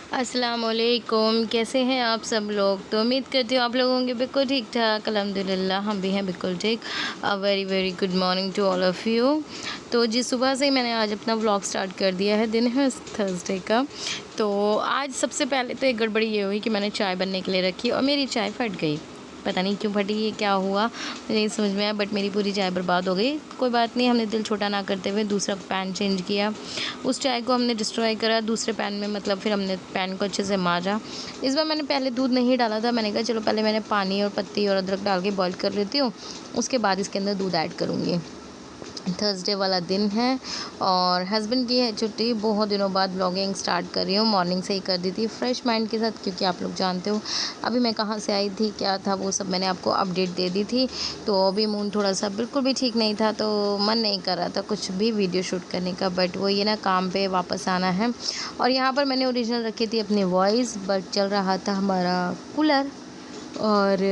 अस्सलामुअलैकुम, कैसे हैं आप सब लोग। तो उम्मीद करती हूँ आप लोग होंगे बिल्कुल ठीक ठाक। अल्हम्दुलिल्लाह हम भी हैं बिल्कुल ठीक। Very very good morning to all of you. तो जी सुबह से ही मैंने आज अपना व्लॉग स्टार्ट कर दिया है। दिन है थर्सडे का। तो आज सबसे पहले तो एक गड़बड़ी ये हुई कि मैंने चाय बनने के लिए रखी और मेरी चाय फट गई। पता नहीं क्यों फटी, ये क्या हुआ मुझे नहीं समझ में आया, बट मेरी पूरी चाय बर्बाद हो गई। कोई बात नहीं, हमने दिल छोटा ना करते हुए दूसरा पैन चेंज किया। उस चाय को हमने डिस्ट्रॉय करा दूसरे पैन में, मतलब फिर हमने पैन को अच्छे से मांजा। इस बार मैंने पहले दूध नहीं डाला था। मैंने कहा चलो पहले मैंने पानी और पत्ती और अदरक डाल के बॉईल कर लेती हूँ, उसके बाद इसके अंदर दूध ऐड करूँगी। थर्सडे वाला दिन है और हस्बैंड की है छुट्टी। बहुत दिनों बाद ब्लॉगिंग स्टार्ट कर रही हूँ। मॉर्निंग से ही कर दी थी फ्रेश माइंड के साथ, क्योंकि आप लोग जानते हो अभी मैं कहाँ से आई थी, क्या था, वो सब मैंने आपको अपडेट दे दी थी। तो अभी मूड थोड़ा सा बिल्कुल भी ठीक नहीं था, तो मन नहीं कर रहा था कुछ भी वीडियो शूट करने का, बट वो ये ना काम पे वापस आना है। और यहाँ पर मैंने ओरिजिनल रखी थी अपनी वॉइस, बट चल रहा था हमारा कूलर और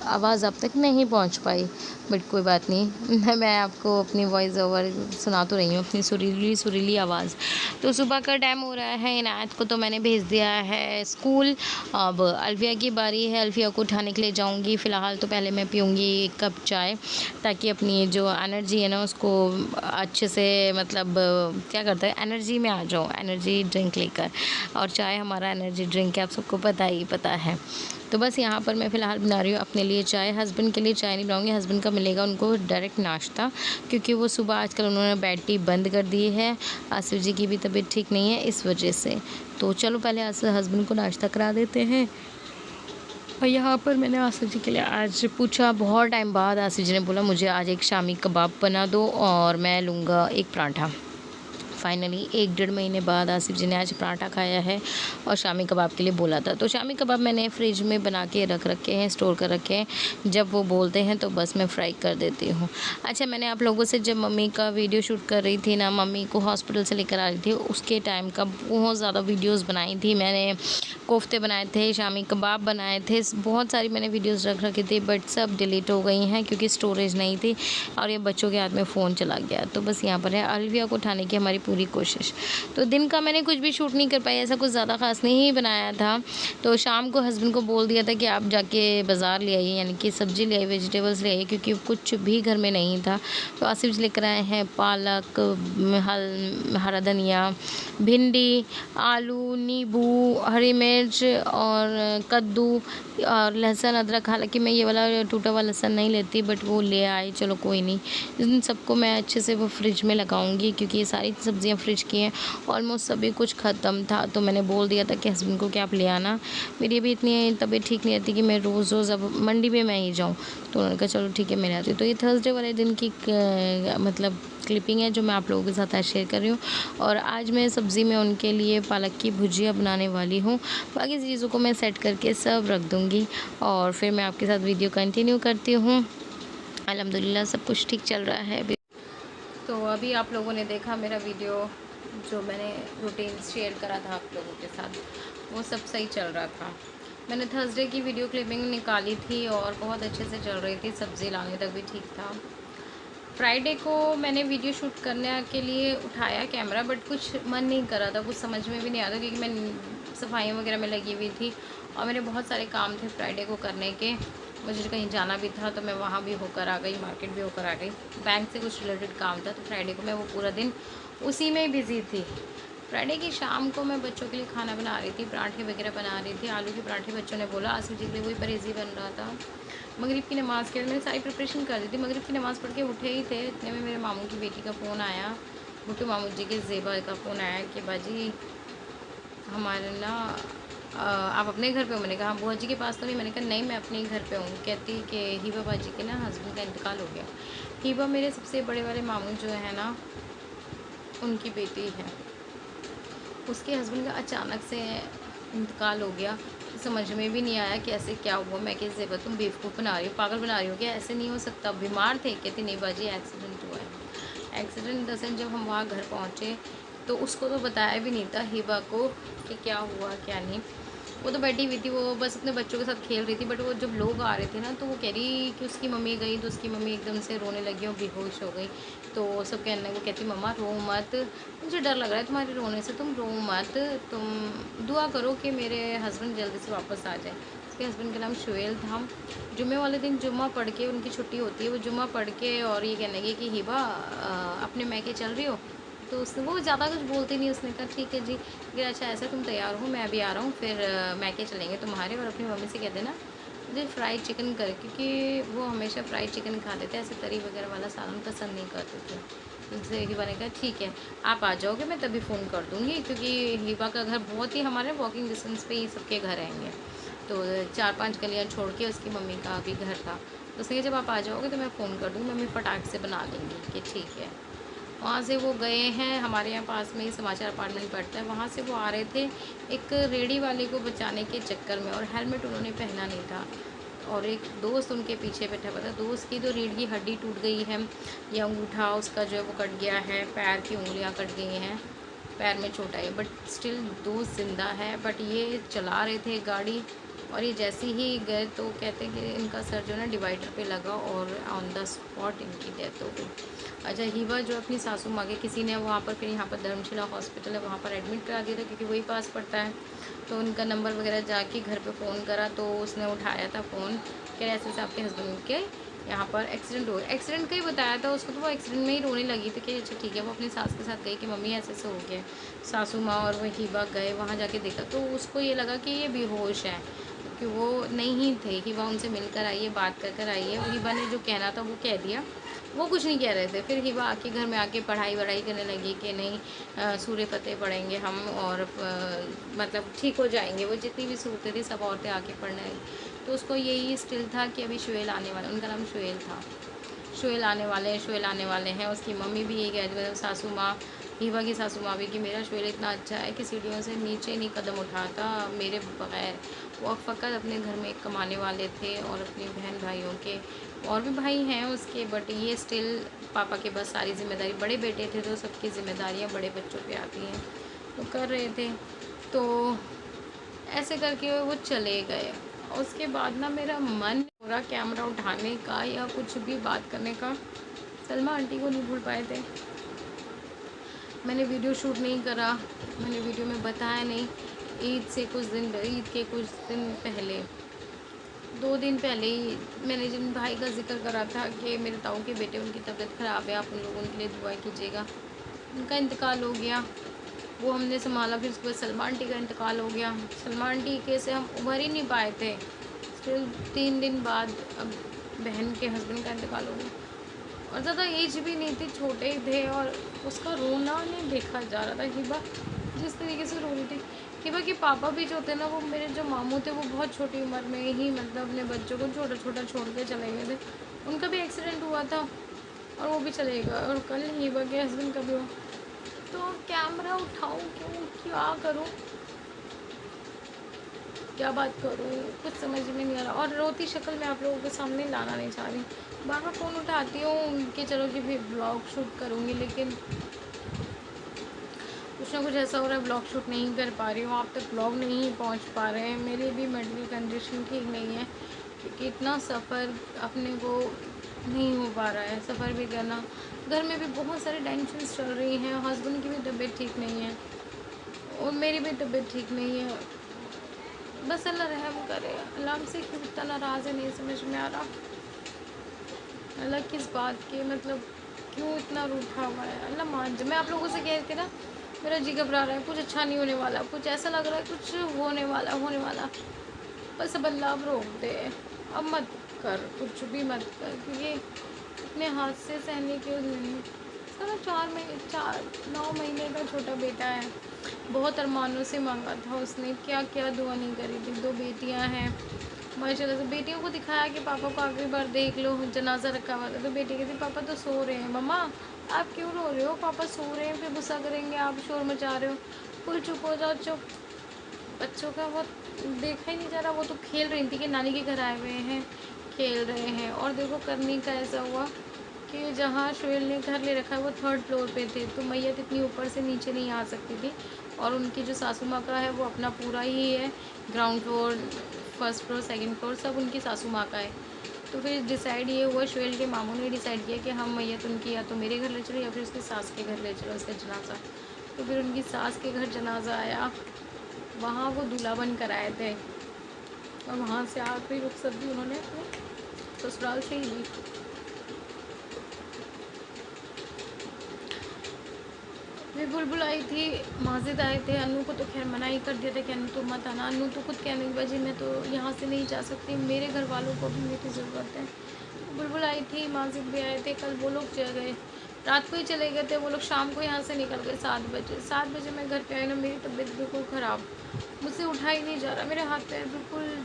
आवाज़ अब तक नहीं पहुंच पाई। बट कोई बात नहीं, मैं आपको अपनी वॉइस ओवर सुना तो रही हूँ, अपनी सुरीली सुरीली आवाज़। तो सुबह का टाइम हो रहा है। इनायत को तो मैंने भेज दिया है स्कूल। अब अल्फिया की बारी है। अल्फिया को उठाने के लिए जाऊँगी। फ़िलहाल तो पहले मैं पीऊँगी एक कप चाय, ताकि अपनी जो एनर्जी है ना उसको अच्छे से, मतलब क्या करता है, एनर्जी में आ जाऊँ, एनर्जी ड्रिंक लेकर। और चाय हमारा एनर्जी ड्रिंक है, आप सबको पता है। तो बस यहाँ पर मैं फ़िलहाल बना रही हूँ अपने लिए चाय। हस्बैंड के लिए चाय नहीं बनाऊँगी, हस्बैंड का मिलेगा उनको डायरेक्ट नाश्ता, क्योंकि वो सुबह आजकल उन्होंने बेड टी बंद कर दी है। आसिफ जी की भी तबीयत ठीक नहीं है इस वजह से। तो चलो पहले हस्बैंड को नाश्ता करा देते हैं। और यहाँ पर मैंने आसिफ जी के लिए आज पूछा, बहुत टाइम बाद आसिफ जी ने बोला मुझे आज एक शामी कबाब बना दो और मैं लूँगा एक पराठा। फाइनली 1 डेढ़ महीने बाद आसिफ जी ने आज पराठा खाया है और शामी कबाब के लिए बोला था। तो शामी कबाब मैंने फ्रिज में बना के रख रखे हैं, स्टोर कर रखे हैं। जब वो बोलते हैं तो बस मैं फ्राई कर देती हूँ। अच्छा, मैंने आप लोगों से जब मम्मी का वीडियो शूट कर रही थी ना, मम्मी को हॉस्पिटल से लेकर आ रही थी, उसके टाइम का बहुत ज़्यादा वीडियोज़ बनाई थी मैंने। कोफ्ते बनाए थे, शामी कबाब बनाए थे, बहुत सारी मैंने वीडियोज़ रख रखी थी, बट सब डिलीट हो गई हैं क्योंकि स्टोरेज नहीं थी और ये बच्चों के हाथ में फ़ोन चला गया। तो बस यहाँ पर है अल्विया को उठाने की हमारी पूरी कोशिश। तो दिन का मैंने कुछ भी शूट नहीं कर पाई, ऐसा कुछ ज़्यादा ख़ास नहीं बनाया था। तो शाम को हस्बैंड को बोल दिया था कि आप जाके बाज़ार ले आइए, यानी कि सब्ज़ी ले आइए, वेजिटेबल्स ले आइए, क्योंकि कुछ भी घर में नहीं था। तो आसिफ जी लेकर आए हैं पालक, हरा धनिया, भिंडी, आलू, नींबू, हरी मिर्च और कद्दू और लहसुन, अदरक। हालाँकि मैं ये वाला टूटा हुआ लहसुन नहीं लेती, बट वो ले आए, चलो कोई नहीं। इन सबको मैं अच्छे से वो फ्रिज में लगाऊंगी, क्योंकि ये सारी सब्जियां फ्रिज की हैं। ऑलमोस्ट सभी कुछ ख़त्म था, तो मैंने बोल दिया था कि हस्बैंड को कि आप ले आना। मेरी अभी इतनी तबीयत ठीक नहीं रहती कि मैं रोज़ रोज़ अब मंडी में मैं ही जाऊँ। तो उन्होंने कहा चलो ठीक है मैं आती हूँ। तो ये थर्सडे वाले दिन की मतलब क्लिपिंग है जो मैं आप लोगों के साथ आज शेयर कर रही हूँ। और आज मैं सब्ज़ी में उनके लिए पालक की भुजिया बनाने वाली हूँ। बाकी चीज़ों को मैं सेट करके सब रख दूँगी और फिर मैं आपके साथ वीडियो कंटिन्यू करती हूँ। अल्हम्दुलिल्लाह सब कुछ ठीक चल रहा है अभी। तो अभी आप लोगों ने देखा मेरा वीडियो, जो मैंने रूटीन शेयर करा था आप लोगों के साथ, वो सब सही चल रहा था। मैंने थर्सडे की वीडियो क्लिपिंग निकाली थी और बहुत अच्छे से चल रही थी, सब्ज़ी लाने तक भी ठीक था। फ्राइडे को मैंने वीडियो शूट करने के लिए उठाया कैमरा, बट कुछ मन नहीं कर रहा था, कुछ समझ में भी नहीं आ रहा, क्योंकि मैं सफाइयों वगैरह में लगी हुई थी और मेरे बहुत सारे काम थे फ्राइडे को करने के। मुझे कहीं जाना भी था तो मैं वहाँ भी होकर आ गई, मार्केट भी होकर आ गई, बैंक से कुछ रिलेटेड काम था। तो फ्राइडे को मैं वो पूरा दिन उसी में ही बिज़ी थी। फ्राइडे की शाम को मैं बच्चों के लिए खाना बना रही थी, पराठे वगैरह बना रही थी, आलू के पराठे बच्चों ने बोला, आसिफ जी के लिए वही परहेज़ी बन रहा था। मगरिब की नमाज़ के बाद मैंने सारी प्रिपरेशन कर दी थी। मगरिब की नमाज़ पढ़ के उठे ही थे, इतने में मेरे मामू की बेटी का फ़ोन आया, भुट्टू मामू जी के ज़ेबा का फ़ोन आया कि बाजी हमारे ना आप अपने घर पे हो। मैंने कहा बुआ जी के पास तो नहीं। मैंने कहा नहीं मैं अपने घर पे हूँ। कहती कि हीबा बाजी के ना हस्बैंड का इंतकाल हो गया। हीबा मेरे सबसे बड़े वाले मामू जो है ना, उनकी बेटी है, उसके हस्बैंड का अचानक से इंतकाल हो गया। समझ में भी नहीं आया कैसे क्या हुआ। मैं कि ज़ेबा तुम बेवकूफ़ बना रही हो, पागल बना रही हो क्या, ऐसे नहीं हो सकता, बीमार थे। कहती नहीं बाजी एक्सीडेंट हुआ है। एक्सीडेंट द सेंस जब हम वहाँ घर पहुँचे तो उसको तो बताया भी नहीं था हिबा को कि क्या हुआ क्या नहीं। वो तो बैठी हुई थी, वो बस अपने बच्चों के साथ खेल रही थी। बट वो जब लोग आ रहे थे ना, तो वो कह रही कि उसकी मम्मी गई, तो उसकी मम्मी एकदम से रोने लगी और बेहोश हो गई। तो सब कहने लगे, वो कहती मम्मा रो मत, मुझे डर लग रहा है तुम्हारे रोने से, तुम रो मत, तुम दुआ करो कि मेरे हस्बैंड जल्दी से वापस आ जाए। उसके हस्बैंड का नाम शुएल था। जुम्मे वाले दिन जुम्मा पढ़ के, उनकी छुट्टी होती है, वो जुम्मा पढ़ के और ये कहने लगी कि हिबा अपने मैके चल रही हो। तो उसने, वो ज़्यादा कुछ बोलती नहीं, उसने कहा ठीक है जी। फिर अच्छा ऐसा, तुम तैयार हो, मैं अभी आ रहा हूँ, फिर मैके चलेंगे तुम्हारे, और अपनी मम्मी से कह देना मुझे फ्राइड चिकन कर, क्योंकि वो हमेशा फ्राइड चिकन खा लेते हैं, ऐसे तरी वगैरह वाला सालन पसंद नहीं करते थे। उनसे हिबा ने कहा ठीक है, आप आ जाओगे, मैं तभी फ़ोन कर दूँगी, क्योंकि हिबा का घर बहुत ही हमारे वॉकिंग डिस्टेंस पे ही सबके घर रहेंगे। तो 4-5 गलियाँ छोड़ के उसकी मम्मी का भी घर था। तो उसने कहा जब आप आ जाओगे तो मैं फ़ोन कर दूँगी, मम्मी फटाक से बना लेंगी कि ठीक है। वहाँ से वो गए हैं, हमारे यहाँ पास में ही समाचार अपार्टमेंट पड़ता है, वहाँ से वो आ रहे थे एक रेडी वाले को बचाने के चक्कर में, और हेलमेट उन्होंने पहना नहीं था, और एक दोस्त उनके पीछे बैठा हुआ था। दोस्त की तो रीढ़ की हड्डी टूट गई है, या अंगूठा उसका जो है वो कट गया है, पैर की उंगलियां कट गई हैं, पैर में चोट आई है, बट स्टिल दोस्त ज़िंदा है। बट ये चला रहे थे गाड़ी, और ये जैसे ही गए तो कहते हैं कि इनका सर जो है ना डिवाइडर पे लगा, और ऑन द स्पॉट इनकी डेथ हो गई। अच्छा, हिबा जो अपनी सासू माँ के, किसी ने वहाँ पर, फिर यहाँ पर धर्मशिला हॉस्पिटल है, वहाँ पर एडमिट करा दिया था, क्योंकि वही पास पड़ता है। तो उनका नंबर वगैरह जाके घर पे फ़ोन करा, तो उसने उठाया था फ़ोन, कह रहे ऐसे आपके हस्बैंड के यहाँ पर एक्सीडेंट हो, एक्सीडेंट का ही बताया था उसको। तो वो एक्सीडेंट में ही रोने लगी थी कि अच्छा ठीक है। वो अपनी सास के साथ गई कि मम्मी ऐसे ऐसे हो गया। सासू माँ और वह हिबा गए, वहाँ जाके देखा तो उसको ये लगा कि ये बेहोश है, कि वो नहीं थे। हिबा उनसे मिलकर आई है, बात कर कर आई है, और हिबा ने जो कहना था वो कह दिया, वो कुछ नहीं कह रहे थे। फिर हिबा आके घर में आके पढ़ाई वढ़ाई करने लगी कि नहीं सूर्य फतेह पढ़ेंगे हम, और मतलब ठीक हो जाएंगे। वो जितनी भी सूरतें थी सब औरतें आके पढ़ने लगी। तो उसको यही स्टिल था कि अभी शुएल आने वाला, उनका नाम शुएल था, शुएल आने वाले हैं, शुएल आने वाले हैं। उसकी मम्मी भी यही कह रही, मतलब सासू माँ, हिबा की सासू माँ भी, कि मेरा शुएल इतना अच्छा है कि सीढ़ियों से नीचे नहीं कदम उठाता मेरे बगैर। वो फ़कत अपने घर में कमाने वाले थे, और अपने बहन भाइयों के, और भी भाई हैं उसके, बट ये स्टिल पापा के बस सारी जिम्मेदारी, बड़े बेटे थे तो सबकी जिम्मेदारियाँ बड़े बच्चों पे आती हैं, तो कर रहे थे। तो ऐसे करके वो चले गए। उसके बाद ना मेरा मन पूरा कैमरा उठाने का या कुछ भी बात करने का। सलमा आंटी को नहीं भूल पाए थे, मैंने वीडियो शूट नहीं करा, मैंने वीडियो में बताया नहीं। ईद से कुछ दिन, ईद के कुछ दिन पहले, 2 दिन पहले ही मैंने जिन भाई का जिक्र करा था कि मेरे ताऊ के बेटे, उनकी तबीयत ख़राब है, आप उन लोगों के लिए दुआ कीजिएगा। उनका इंतकाल हो गया, वो हमने संभाला। फिर उसके बाद सलमा आंटी का इंतकाल हो गया। सलमा आंटी के से हम उभर ही नहीं पाए थे। फिर 3 दिन बाद अब बहन के हस्बैंड का इंतकाल हो गया, और ज़्यादा एज भी नहीं थी, छोटे ही थे, और उसका रोना नहीं देखा जा रहा था। हिबा जिस तरीके से रो रही थी, हिबा के पापा भी जो थे ना, वो मेरे जो मामू थे, वो बहुत छोटी उम्र में ही मतलब अपने बच्चों को छोटा छोटा छोड़ के चले गए थे। उनका भी एक्सीडेंट हुआ था और वो भी चले गए, और कल हिबा के हस्बैंड का भी हुआ। तो कैमरा उठाऊँ क्यों, क्या करूँ, क्या बात करूँ, कुछ समझ में नहीं आ रहा। और रोती शक्ल मैं आप लोगों के सामने लाना नहीं चाह रही। बार बार फ़ोन उठाती हूँ कि चलो कि फिर ब्लॉग शूट करूँगी, लेकिन कुछ ना कुछ ऐसा हो रहा है, ब्लॉग शूट नहीं कर पा रही हूँ, आप तक ब्लॉग नहीं पहुँच पा रहे हैं। मेरी भी मेडिकल कंडीशन ठीक नहीं है, क्योंकि इतना सफ़र अपने को नहीं हो पा रहा है, सफ़र भी करना। घर में भी बहुत सारी टेंशन्स चल रही हैं, हस्बैंड की भी तबीयत ठीक नहीं है, और मेरी भी तबीयत ठीक नहीं है। बस अल्लाह रहम करे। अल्लाह हमसे क्यों इतना नाराज़ है, नहीं समझ में आ रहा। अल्लाह किस बात के, मतलब क्यों इतना रूठा हुआ है, अल्लाह मान जाए। मैं आप लोगों से कह रही थी ना, मेरा जी घबरा रहा है, कुछ अच्छा नहीं होने वाला, कुछ ऐसा लग रहा है कुछ होने वाला होने वाला। बस अब अल्लाह अब रोक दे, अब मत कर, कुछ भी मत कर, क्योंकि अपने हाथ से सहने की उस नहीं। उसका ना 9 महीने का छोटा बेटा है, बहुत अरमानों से मांगा था उसने, क्या क्या दुआ नहीं करी थी। 2 बेटियां हैं माशाल्लाह से। बेटियों को दिखाया कि पापा को आखिरी बार देख लो, जनाजा रखा हुआ था, तो बेटी कहती पापा तो सो रहे हैं। मम्मा आप क्यों रो रहे हो, पापा सो रहे हैं, फिर गुस्सा करेंगे, आप शोर मचा रहे हो, फुल चुप हो जाओ, चुप। बच्चों का वो देखा ही नहीं जा रहा। वो तो खेल रही थी कि नानी के घर आए हुए हैं, खेल रहे हैं, और देखो करनी का ऐसा हुआ कि जहाँ शोएल ने घर ले रखा है वो 3rd फ्लोर पे थे, तो मैयत इतनी ऊपर से नीचे नहीं आ सकती थी। और उनकी जो सासू माँ का है वो अपना पूरा ही है, ground floor, 1st floor, 2nd floor सब उनकी सासू माँ का है। तो फिर डिसाइड ये हुआ, शोएल के मामू ने डिसाइड किया कि हम मैयत उनकी या तो मेरे घर ले चलो या फिर उसकी सास के घर ले चलो उसका जनाजा। तो फिर उनकी सास के घर जनाजा आया, वहाँ वो दूल्हा बन कर आए थे और वहाँ से आखिरी रुखसत भी उन्होंने अपने ससुराल से ही ली। फिर बुलबुल आई थी, माजिद आए थे, अनु को तो खैर मना ही कर दिया था कि अनु तो मत आना। अनु तो खुद कहने की वजह मैं तो यहाँ से नहीं जा सकती, मेरे घर वालों को भी मेरी ज़रूरत है। बुलबुल आई थी, माजिद भी आए थे, कल वो लोग चले गए, रात को ही चले गए थे वो लोग, शाम को यहाँ से निकल गए 7 बजे। 7 बजे मैं घर पे आई ना, मेरी तबीयत बिल्कुल ख़राब, मुझसे उठा ही नहीं जा रहा, मेरे हाथ पैर बिल्कुल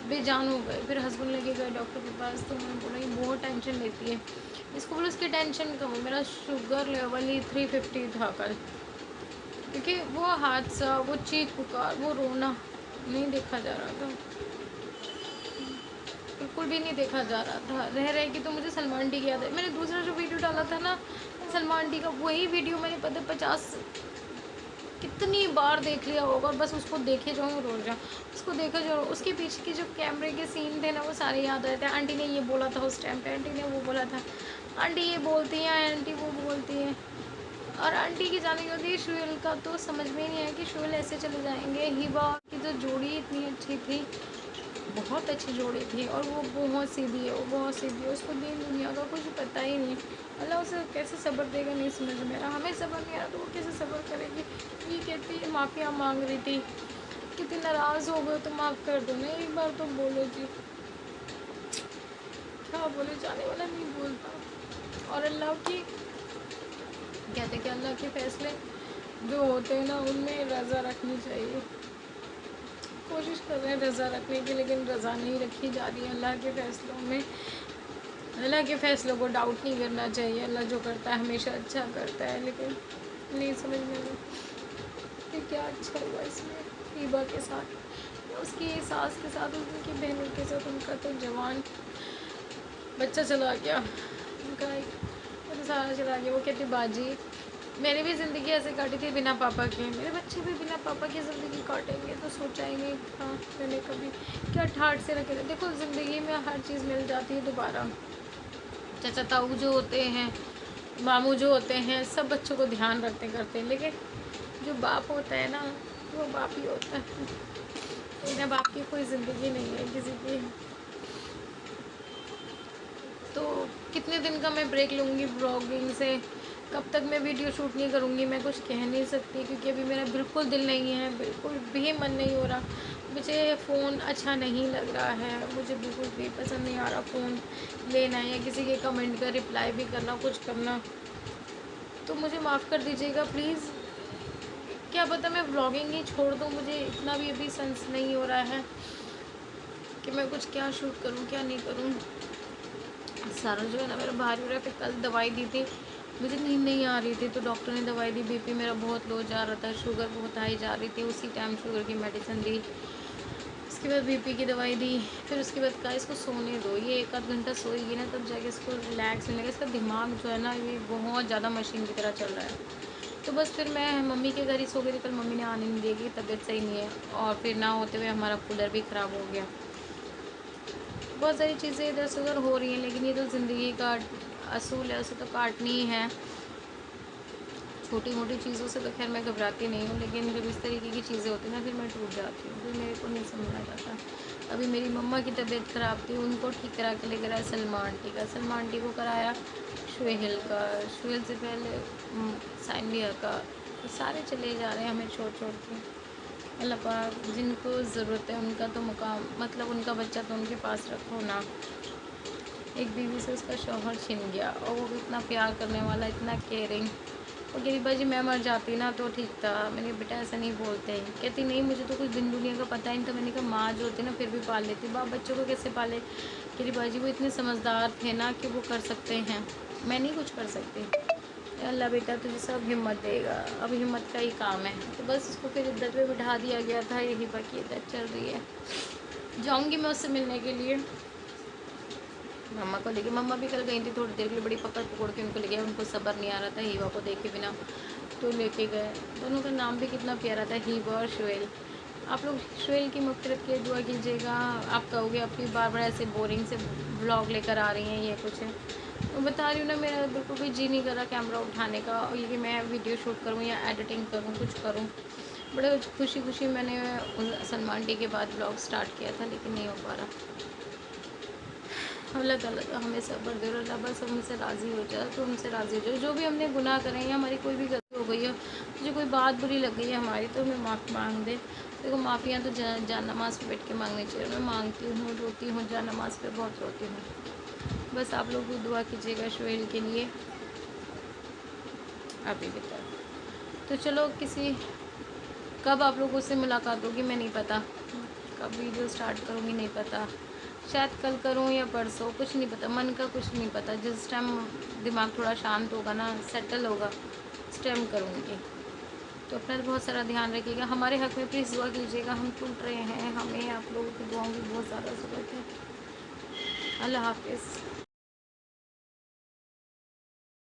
बेजान हो गए। फिर हस्बैंड लेके गए डॉक्टर के पास, तो उन्होंने बोला ये बहुत टेंशन लेती है, इसको बोलो उसकी टेंशन कम हो। मेरा शुगर लेवल ही 350 था कल, क्योंकि वो हादसा, वो चीख पुकार, वो रोना नहीं देखा जा रहा था, बिल्कुल भी नहीं देखा जा रहा था। रह रहे कि तो मुझे सलमान डी की याद है। मैंने दूसरा जो वीडियो डाला था ना सलमान डी का, वही वीडियो मैंने पता 50 कितनी बार देख लिया होगा, बस उसको देखे जाऊँ रोज जाऊँ, उसको देखा जाओ। उसके पीछे के जो कैमरे के सीन थे ना वो सारे याद आए थे। आंटी ने ये बोला था उस टाइम पे, आंटी ने वो बोला था, आंटी ये बोलती हैं, आंटी वो बोलती हैं। और आंटी की जाने के बाद शोएल का तो समझ में नहीं आया कि शोएल ऐसे चले जाएंगे। हिबा की जो जोड़ी इतनी अच्छी थी, बहुत अच्छी जोड़ी थी, और वो बहुत सीधी है, वो बहुत सीधी है, उसको दीन दुनिया का कुछ पता ही नहीं। अल्लाह उसे कैसे सब्र देगा नहीं समझ में आ रहा। हमें सब्र नहीं आ रहा तो वो कैसे सब्र करेगी। ये कहती है माफ़िया मांग रही थी, कितनी नाराज़ हो गए तो माफ़ कर दो ना, एक बार तो बोलो जी, क्या बोले, जाने वाला नहीं बोलता। और अल्लाह की कहते कि अल्लाह के फैसले जो होते हैं ना उनमें रज़ा रखनी चाहिए। कोशिश कर रहे हैं रज़ा रखने की, लेकिन रज़ा नहीं रखी जा रही है अल्लाह के फ़ैसलों में। अल्लाह के फ़ैसलों को डाउट नहीं करना चाहिए, अल्लाह जो करता है हमेशा अच्छा करता है, लेकिन नहीं समझ में आया कि क्या अच्छा हुआ इसमें हिबा के साथ, उसकी सास के साथ, उनकी बहनों के साथ। उनका तो जवान बच्चा चला गया, उनका एक तो सारा चला गया। वो कहती बाजी मैंने भी ज़िंदगी ऐसे काटी थी बिना पापा के, मेरे बच्चे भी बिना पापा की ज़िंदगी काटेंगे। तो सोचा ही नहीं था मैंने कभी, क्या ठाठ से रखे थे। देखो ज़िंदगी में हर चीज़ मिल जाती है दोबारा। चाचा ताऊ जो होते हैं, मामू जो होते हैं, सब बच्चों को ध्यान रखते करते हैं, लेकिन जो बाप होता है ना वो बाप ही होता है, बिना बाप की कोई ज़िंदगी नहीं है किसी की। तो कितने दिन का मैं ब्रेक लूँगी ब्लॉगिंग से, कब तक मैं वीडियो शूट नहीं करूँगी मैं कुछ कह नहीं सकती, क्योंकि अभी मेरा बिल्कुल दिल नहीं है, बिल्कुल भी मन नहीं हो रहा। मुझे फ़ोन अच्छा नहीं लग रहा है, मुझे बिल्कुल भी पसंद नहीं आ रहा फ़ोन लेना या किसी के कमेंट का रिप्लाई भी करना, कुछ करना। तो मुझे माफ़ कर दीजिएगा प्लीज़। क्या पता मैं व्लॉगिंग ही छोड़ दूँ, मुझे इतना भी अभी सेंस नहीं हो रहा है कि मैं कुछ क्या शूट करूँ क्या नहीं करूँ। सारा जो है ना मेरा भारी हो रहा है। फिर कल दवाई दी थी, मुझे नींद नहीं आ रही थी, तो डॉक्टर ने दवाई दी, बीपी मेरा बहुत लो जा रहा था, शुगर बहुत हाई जा रही थी, उसी टाइम शुगर की मेडिसिन दी, उसके बाद बीपी की दवाई दी। फिर उसके बाद कहा इसको सोने दो, ये 1 आध घंटा सोएगी ना तब जाके इसको रिलैक्स मिलेगा। इसका दिमाग जो है ना ये बहुत ज़्यादा मशीन की तरह चल रहा है। तो बस फिर मैं मम्मी के घर ही सो गई थी, कल मम्मी ने आने नहीं देगी, तबीयत सही नहीं है, और फिर ना होते हुए हमारा कूलर भी ख़राब हो गया। बहुत सारी चीज़ें इधर से उधर हो रही हैं, लेकिन ये तो ज़िंदगी का असूल है, उसे तो काटनी ही है। छोटी मोटी चीज़ों से तो खैर मैं घबराती नहीं हूँ, लेकिन जब इस तरीके की चीज़ें होती हैं ना फिर मैं टूट जाती हूँ, फिर मेरे को नहीं समझ आ जाता। अभी मेरी मम्मा की तबीयत ख़राब थी, उनको ठीक करा के लेकर आया सलमान आंटी का, सलमान आंटी को कराया शोहेल का, शोहेल से पहले सानिया का। तो सारे चले जा रहे हैं हमें छोड़ छोड़ के। अल्लाह पाक जिनको ज़रूरत है उनका तो मुकाम, मतलब उनका बच्चा तो उनके पास रखो ना। एक बीवी से उसका शौहर छिन गया, और वो भी इतना प्यार करने वाला, इतना केयरिंग। वो कहती बाजी मैं मर जाती ना तो ठीक था। मैंने कहा बेटा ऐसा नहीं बोलते। कहती नहीं मुझे तो कुछ दिन दुनिया का पता ही नहीं था। मैंने कहा माँ जो होती ना फिर भी पाल लेती, बाप बच्चों को कैसे पाले। कहती बाजी वो इतने समझदार थे ना कि वो कर सकते हैं, मैं नहीं कुछ कर सकती। अल्लाह बेटा तुझे सब हिम्मत देगा, अब हिम्मत का ही काम है। तो बस उसको फिर इद्दत में बिठा दिया गया था, यही बाकी इद्दत चल रही है। जाऊँगी मैं उससे मिलने के लिए, मम्मा को लेके, मम्मा भी कल गई थी थोड़ी देर के लिए, बड़ी पकड़ पकड़ के उनको ले गए, उनको सब्र नहीं आ रहा था हीवा को देख के बिना, तो लेके गए। दोनों का नाम भी कितना प्यारा था, हीवा और शुएल। आप लोग शुएल की मग़फ़िरत की दुआ कीजिएगा। आप कहोगे आपकी बार बार ऐसे बोरिंग से व्लॉग लेकर आ रही हैं, ये कुछ है। तो बता रही हूँ ना, मेरा बिल्कुल भी जी नहीं कर रहा कैमरा उठाने का, और ये कि मैं वीडियो शूट करूँ या एडिटिंग करूँ, कुछ करूँ। बड़े खुशी खुशी मैंने सलमान डे के बाद व्लॉग स्टार्ट किया था, लेकिन नहीं हो पा रहा। अल्लाह ताला तो हमें सब्र दे, और अल्लाह बस हमसे राज़ी हो जाए, तो हमसे राज़ी हो जाए। जो भी हमने गुनाह करे हैं या हमारी कोई भी गलती हो गई है, मुझे कोई बात बुरी लग गई है हमारी, तो हमें माफ़ मांग दे। देखो माफ़ियाँ तो जान नमाज़ पे बैठ के मांगनी चाहिए। मैं मांगती हूँ, रोती हूँ, जान नमाज़ पे बहुत रोती हूँ। बस आप लोग भी दुआ कीजिएगा शुएल के लिए। अभी बता, तो चलो किसी, कब आप लोगों से मुलाकात होगी मैं नहीं पता, कब वीडियो स्टार्ट करूँगी नहीं पता, शायद कल करूँ या परसों, कुछ नहीं पता, मन का कुछ नहीं पता। जिस टाइम दिमाग थोड़ा शांत होगा ना, सेटल होगा, उस टाइम करूँगी। तो अपना बहुत सारा ध्यान रखिएगा, हमारे हक़ में प्लीज़ दुआ कीजिएगा। हम टूट रहे हैं, हमें आप लोगों की दुआओं की बहुत ज़्यादा ज़रूरत है। अल्लाह हाफ़िज़।